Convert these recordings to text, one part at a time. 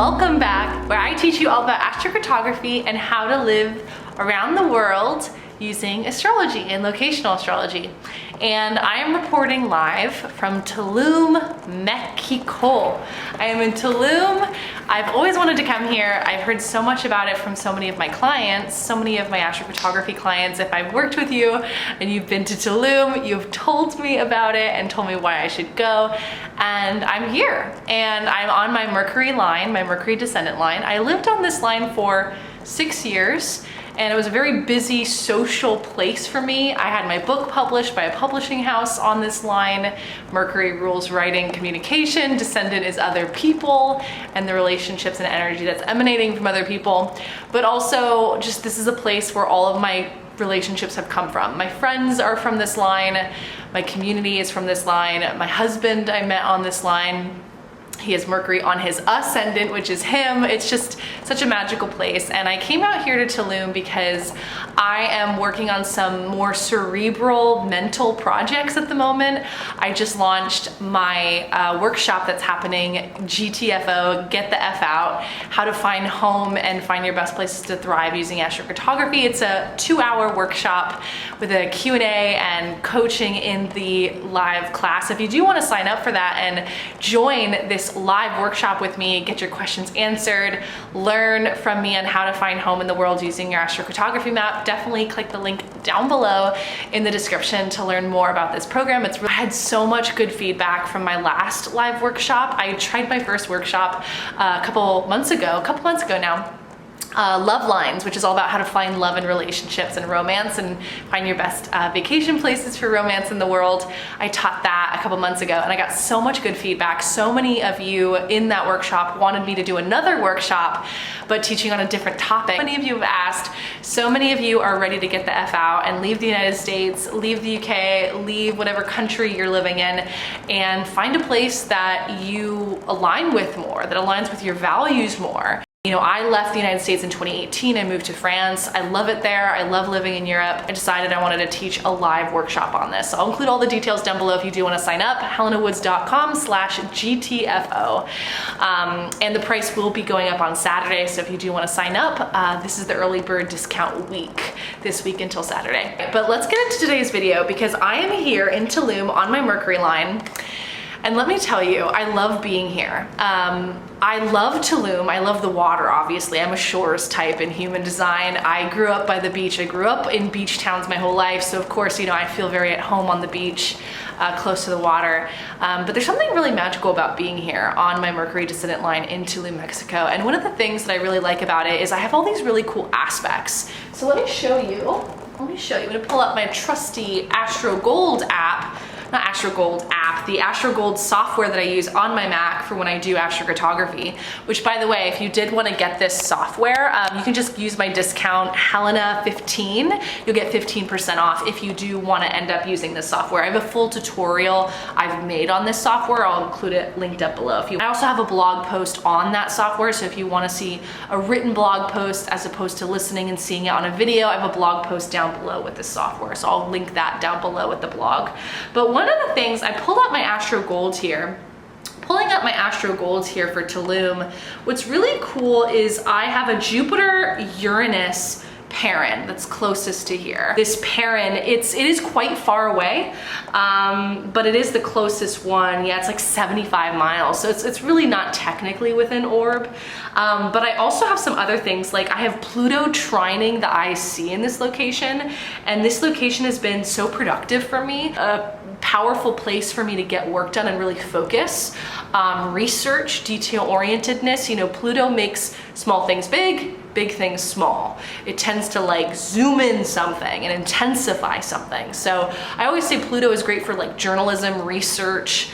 welcome back, where I teach you all about astrocartography and how to live around the world using astrology and locational astrology. And I am reporting live from Tulum, Mexico. I am in Tulum. I've always wanted to come here. I've heard so much about it from so many of my clients, so many of my astrocartography clients. If I've worked with you and you've been to Tulum, you've told me about it and told me why I should go. And I'm here, and I'm on my Mercury line, my Mercury descendant line. I lived on this line for 6 years, and it was a very busy social place for me. I had my book published by a publishing house on this line. Mercury rules writing, communication. Descendant is other people and the relationships and energy that's emanating from other people. But also, just this is a place where all of my relationships have come from. My friends are from this line. My community is from this line. My husband I met on this line. He has Mercury on his ascendant, which is him. It's just such a magical place. And I came out here to Tulum because I am working on some more cerebral mental projects at the moment. I just launched my workshop that's happening, GTFO, Get the F Out, how to find home and find your best places to thrive using astrocartography. It's a 2-hour workshop with a Q&A and coaching in the live class. If you do want to sign up for that and join this live workshop with me, get your questions answered, learn from me on how to find home in the world using your astrocartography map, definitely click the link down below in the description to learn more about this program. I had so much good feedback from my last live workshop. I tried my first workshop a couple months ago now. Love Lines, which is all about how to find love in relationships and romance and find your best vacation places for romance in the world. I taught that a couple months ago and I got so much good feedback. So many of you in that workshop wanted me to do another workshop, but teaching on a different topic. Many of you have asked, so many of you are ready to get the F out and leave the United States, leave the UK, leave whatever country you're living in, and find a place that you align with more, that aligns with your values more. You know, I left the United States in 2018. I moved to France. I love it there. I love living in Europe. I decided I wanted to teach a live workshop on this. So I'll include all the details down below if you do want to sign up, helenawoods.com/GTFO. And the price will be going up on Saturday. So if you do want to sign up, this is the early bird discount week, this week until Saturday. But let's get into today's video because I am here in Tulum on my Mercury line. And let me tell you, I love being here. I love Tulum. I love the water, obviously. I'm a shores type in human design. I grew up by the beach. I grew up in beach towns my whole life. So of course, you know, I feel very at home on the beach, close to the water. But there's something really magical about being here on my Mercury descendant line in Tulum, Mexico. And one of the things that I really like about it is I have all these really cool aspects. So let me show you. I'm gonna pull up my trusty Astro Gold app. Not Astro Gold app, the Astro Gold software that I use on my Mac for when I do astrocartography, which by the way, if you did want to get this software, you can just use my discount Helena15. You'll get 15% off if you do want to end up using this software. I have a full tutorial I've made on this software. I'll include it linked up below. I also have a blog post on that software, so if you want to see a written blog post as opposed to listening and seeing it on a video, I have a blog post down below with this software, so I'll link that down below with the blog. But one of the things, I pulled up my Astro Gold here. Pulling up my Astro Gold here for Tulum, what's really cool is I have a Jupiter-Uranus Perrin that's closest to here. This Perrin, it is quite far away, but it is the closest one. Yeah, it's like 75 miles, so it's really not technically within orb. But I also have some other things, like I have Pluto trining the IC in this location, and this location has been so productive for me. A powerful place for me to get work done and really focus. Research, detail-orientedness. You know, Pluto makes small things big things small. It tends to like zoom in something and intensify something. So I always say Pluto is great for like journalism, research,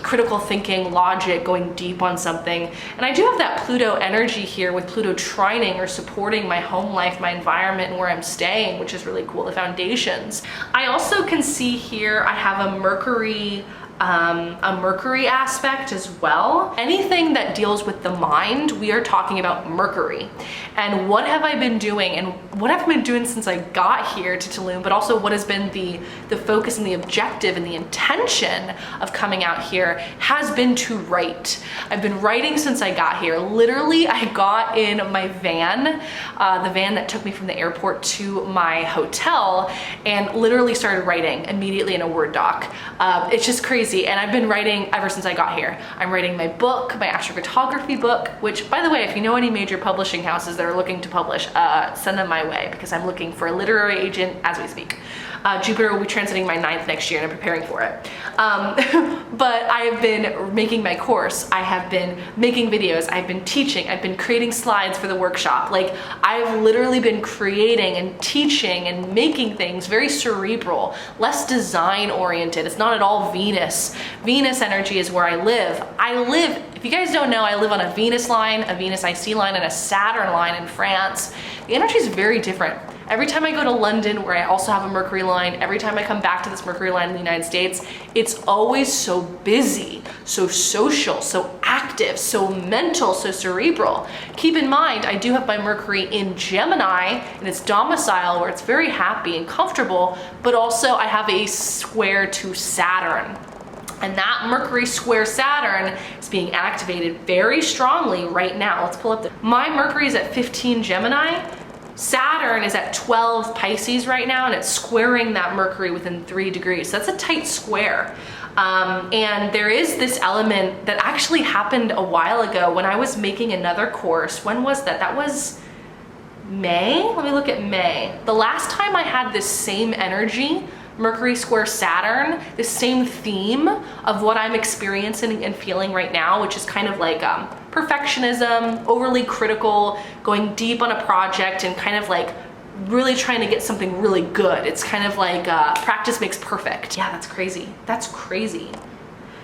critical thinking, logic, going deep on something. And I do have that Pluto energy here with Pluto trining or supporting my home life, my environment, and where I'm staying, which is really cool, the foundations. I also can see here I have a Mercury a Mercury aspect as well. Anything that deals with the mind, we are talking about Mercury. And what have I been doing, and what have I been doing since I got here to Tulum, but also what has been the focus and the objective and the intention of coming out here has been to write. I've been writing since I got here. Literally, I got in my van, the van that took me from the airport to my hotel, and literally started writing immediately in a Word doc. It's just crazy, and I've been writing ever since I got here. I'm writing my book, my astrocartography book, which, by the way, if you know any major publishing houses that are looking to publish, send them my way, because I'm looking for a literary agent as we speak. Jupiter will be transiting my 9th next year and I'm preparing for it. But I have been making my course. I have been making videos. I've been teaching. I've been creating slides for the workshop. Like, I've literally been creating and teaching and making things very cerebral, less design oriented. It's not at all Venus. Venus energy is where I live. If you guys don't know, I live on a Venus line, a Venus IC line, and a Saturn line in France. The energy is very different. Every time I go to London, where I also have a Mercury line, every time I come back to this Mercury line in the United States, it's always so busy, so social, so active, so mental, so cerebral. Keep in mind, I do have my Mercury in Gemini, in its domicile, where it's very happy and comfortable, but also I have a square to Saturn. And that Mercury square Saturn is being activated very strongly right now. Let's pull up my Mercury is at 15 Gemini. Saturn is at 12 Pisces right now, and it's squaring that Mercury within 3 degrees. So that's a tight square. And there is this element that actually happened a while ago when I was making another course. When was that? That was May? Let me look at May. The last time I had this same energy, Mercury square Saturn, the same theme of what I'm experiencing and feeling right now, which is kind of like perfectionism, overly critical, going deep on a project, and kind of like really trying to get something really good. It's kind of like practice makes perfect. Yeah, that's crazy. That's crazy.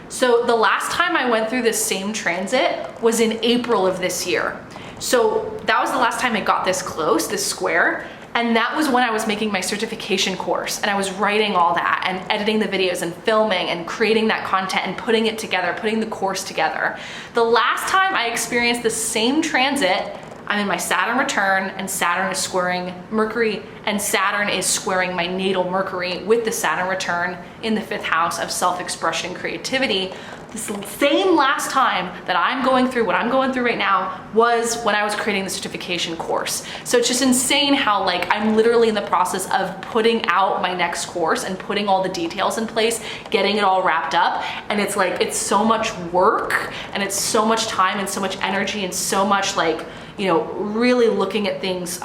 So the last time I went through this same transit was in April of this year. So that was the last time it got this close, this square. And that was when I was making my certification course, and I was writing all that and editing the videos and filming and creating that content and putting it together, putting the course together. The last time I experienced the same transit, I'm in my Saturn return, and Saturn is squaring Mercury, and Saturn is squaring my natal Mercury with the Saturn return in the 5th house of self-expression and creativity. This same last time that I'm going through what I'm going through right now was when I was creating the certification course. So it's just insane how, like, I'm literally in the process of putting out my next course and putting all the details in place, getting it all wrapped up. And it's like, it's so much work, and it's so much time and so much energy and so much, like, you know, really looking at things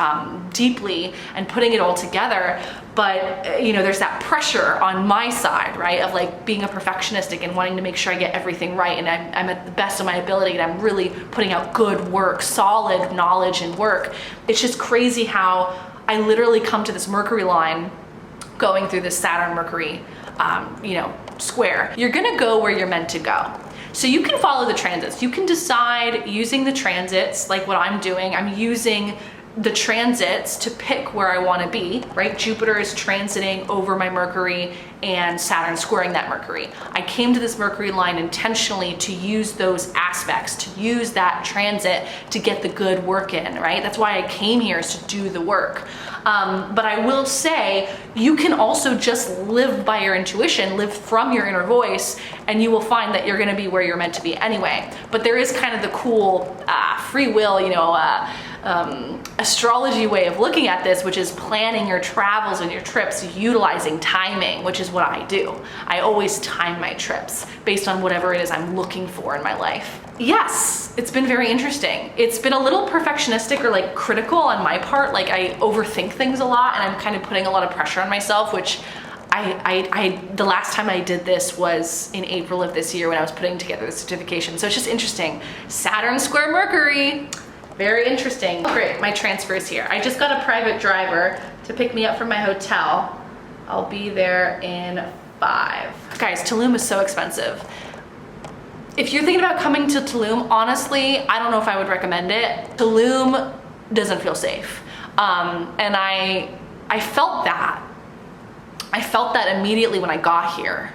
deeply and putting it all together. But, you know, there's that pressure on my side, right, of like being a perfectionistic and wanting to make sure I get everything right, and I'm at the best of my ability, and I'm really putting out good work, solid knowledge and work. It's just crazy how I literally come to this Mercury line going through this Saturn Mercury, you know, square. You're gonna go where you're meant to go. So you can follow the transits. You can decide using the transits, like what I'm doing. I'm using the transits to pick where I want to be, right? Jupiter is transiting over my Mercury and Saturn squaring that Mercury. I came to this Mercury line intentionally to use those aspects, to use that transit to get the good work in, right? That's why I came here, is to do the work. But I will say, you can also just live by your intuition, live from your inner voice, and you will find that you're gonna be where you're meant to be anyway. But there is kind of the cool free will, you know, astrology way of looking at this, which is planning your travels and your trips, utilizing timing, which is what I do. I always time my trips based on whatever it is I'm looking for in my life. Yes, it's been very interesting. It's been a little perfectionistic or like critical on my part. Like, I overthink things a lot, and I'm kind of putting a lot of pressure on myself, which the last time I did this was in April of this year when I was putting together the certification. So it's just interesting. Saturn square Mercury. Very interesting. Oh, great, my transfer is here. I just got a private driver to pick me up from my hotel. I'll be there in 5. Guys, Tulum is so expensive. If you're thinking about coming to Tulum, honestly, I don't know if I would recommend it. Tulum doesn't feel safe. And I felt that. I felt that immediately when I got here.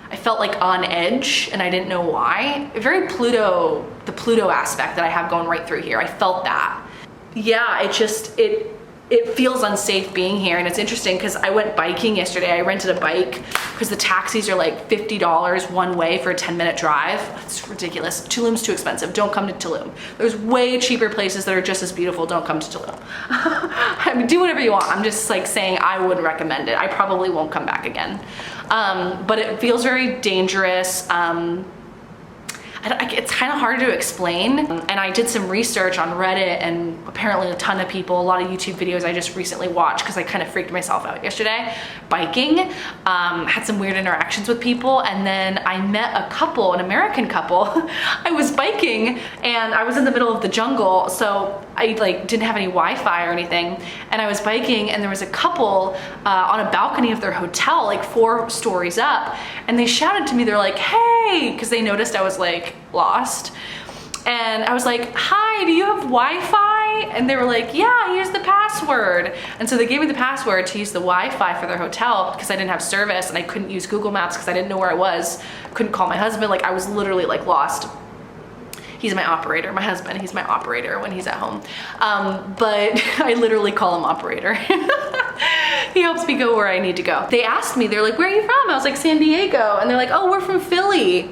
I felt like on edge and I didn't know why. Very Pluto, the Pluto aspect that I have going right through here. I felt that. Yeah, it feels unsafe being here, and it's interesting because I went biking yesterday. I rented a bike because the taxis are like $50 one way for a 10-minute drive. It's ridiculous. Tulum's too expensive. Don't come to Tulum. There's way cheaper places that are just as beautiful. Don't come to Tulum. I mean, do whatever you want. I'm just like saying I would recommend it. I probably won't come back again. But it feels very dangerous. It's kind of hard to explain. And I did some research on Reddit, and apparently a ton of people, a lot of YouTube videos I just recently watched because I kind of freaked myself out yesterday biking. Had some weird interactions with people, and then I met a couple, an American couple. I was biking and I was in the middle of the jungle, so I like didn't have any Wi-Fi or anything, and I was biking and there was a couple on a balcony of their hotel, like 4 stories up, and they shouted to me. They're like, hey, because they noticed I was like lost, and I was like, hi, do you have Wi-Fi? And they were like, yeah, here's the password. And so they gave me the password to use the Wi-Fi for their hotel because I didn't have service and I couldn't use Google Maps because I didn't know where I was. Couldn't call my husband. Like, I was literally like lost. He's my operator, my husband, he's my operator when he's at home. But I literally call him operator. He helps me go where I need to go. They asked me, they're like, where are you from? I was like, San Diego. And they're like, oh, we're from Philly.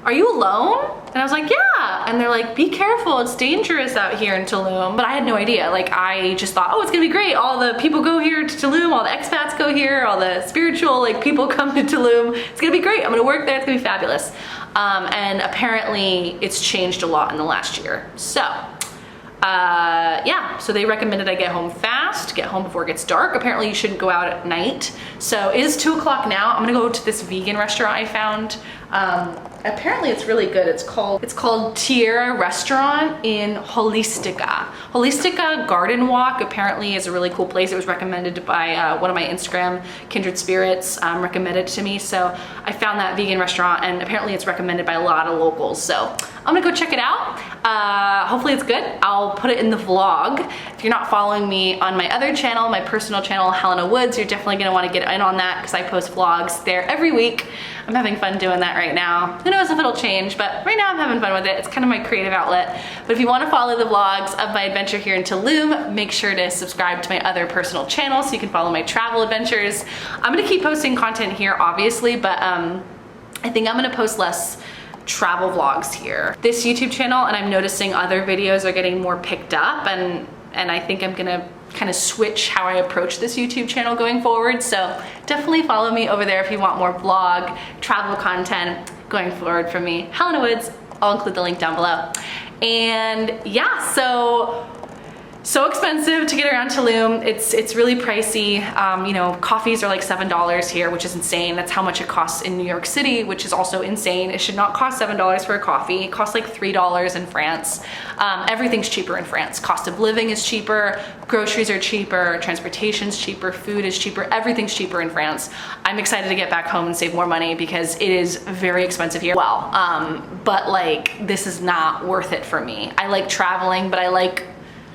Are you alone? And I was like, yeah. And they're like, be careful, it's dangerous out here in Tulum. But I had no idea. Like, I just thought, oh, it's gonna be great. All the people go here to Tulum, all the expats go here, all the spiritual like people come to Tulum. It's gonna be great, I'm gonna work there, it's gonna be fabulous. And apparently it's changed a lot in the last year. So, yeah, so they recommended I get home fast, get home before it gets dark. Apparently you shouldn't go out at night. So it is 2 o'clock now. I'm gonna go to this vegan restaurant I found. Apparently it's really good. It's called Tierra Restaurant in Holistica. Holistica Garden Walk apparently is a really cool place. It was recommended by one of my Instagram kindred spirits, recommended to me. So I found that vegan restaurant, and apparently it's recommended by a lot of locals. So I'm gonna go check it out. Hopefully it's good. I'll put it in the vlog. If you're not following me on my other channel, my personal channel, Helena Woods, you're definitely gonna wanna get in on that because I post vlogs there every week. I'm having fun doing that right now. Who knows if it'll change, but right now I'm having fun with it. It's kind of my creative outlet. But if you want to follow the vlogs of my adventure here in Tulum, make sure to subscribe to my other personal channels so you can follow my travel adventures. I'm gonna keep posting content here, obviously, but I think I'm gonna post less travel vlogs here. This YouTube channel, and I'm noticing other videos are getting more picked up, and I think I'm gonna kind of switch how I approach this YouTube channel going forward. So definitely follow me over there if you want more vlog, travel content going forward from me, Helena Woods. I'll include the link down below. And yeah, so expensive to get around Tulum. It's really pricey. You know, coffees are like $7 here, which is insane. That's how much it costs in New York City, which is also insane. It should not cost $7 for a coffee. It costs like $3 in France. Everything's cheaper in France. Cost of living is cheaper, groceries are cheaper, transportation's cheaper, food is cheaper, everything's cheaper in France. I'm excited to get back home and save more money because it is very expensive here. Well, but like, this is not worth it for me. I like traveling, but I like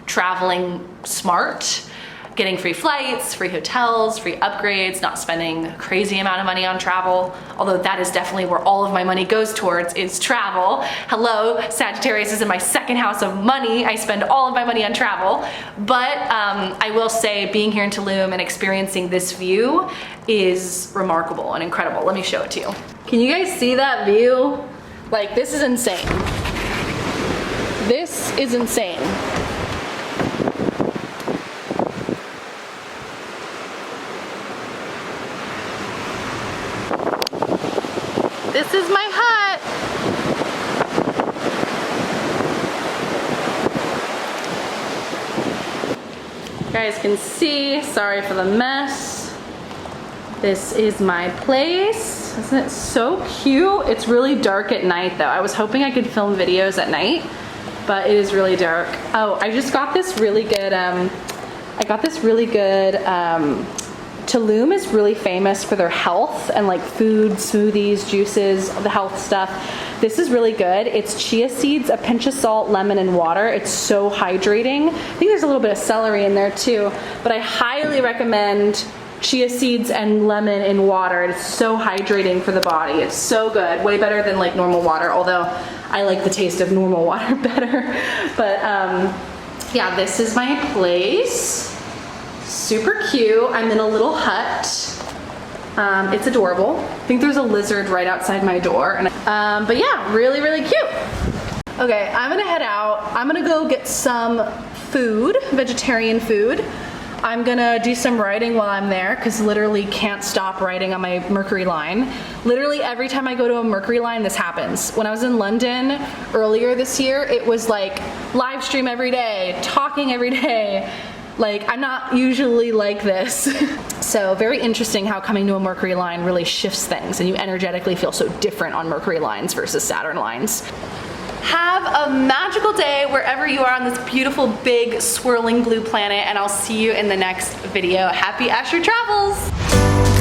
traveling smart, getting free flights, free hotels, free upgrades, not spending a crazy amount of money on travel, although that is definitely where all of my money goes towards, is travel. Hello, Sagittarius is in my second house of money. I spend all of my money on travel, but I will say being here in Tulum and experiencing this view is remarkable and incredible. Let me show it to you. Can you guys see that view? Like, this is insane. This is insane. This is my hut. You guys can see, sorry for the mess. This is my place. Isn't it so cute? It's really dark at night though. I was hoping I could film videos at night, but it is really dark. Oh, I just got this really good, Tulum is really famous for their health and like food, smoothies, juices, the health stuff. This is really good. It's chia seeds, a pinch of salt, lemon, and water. It's so hydrating. I think there's a little bit of celery in there too, but I highly recommend chia seeds and lemon in water. It's so hydrating for the body. It's so good, way better than like normal water, although I like the taste of normal water better. But yeah, this is my place. Super cute. I'm in a little hut. It's adorable. I think there's a lizard right outside my door. But yeah, really, really cute. Okay, I'm gonna head out. I'm gonna go get some food, vegetarian food. I'm gonna do some writing while I'm there because literally can't stop writing on my Mercury line. Literally every time I go to a Mercury line, this happens. When I was in London earlier this year, it was like live stream every day, talking every day. Like, I'm not usually like this. So very interesting how coming to a Mercury line really shifts things and you energetically feel so different on Mercury lines versus Saturn lines. Have a magical day wherever you are on this beautiful, big, swirling blue planet, and I'll see you in the next video. Happy astro travels!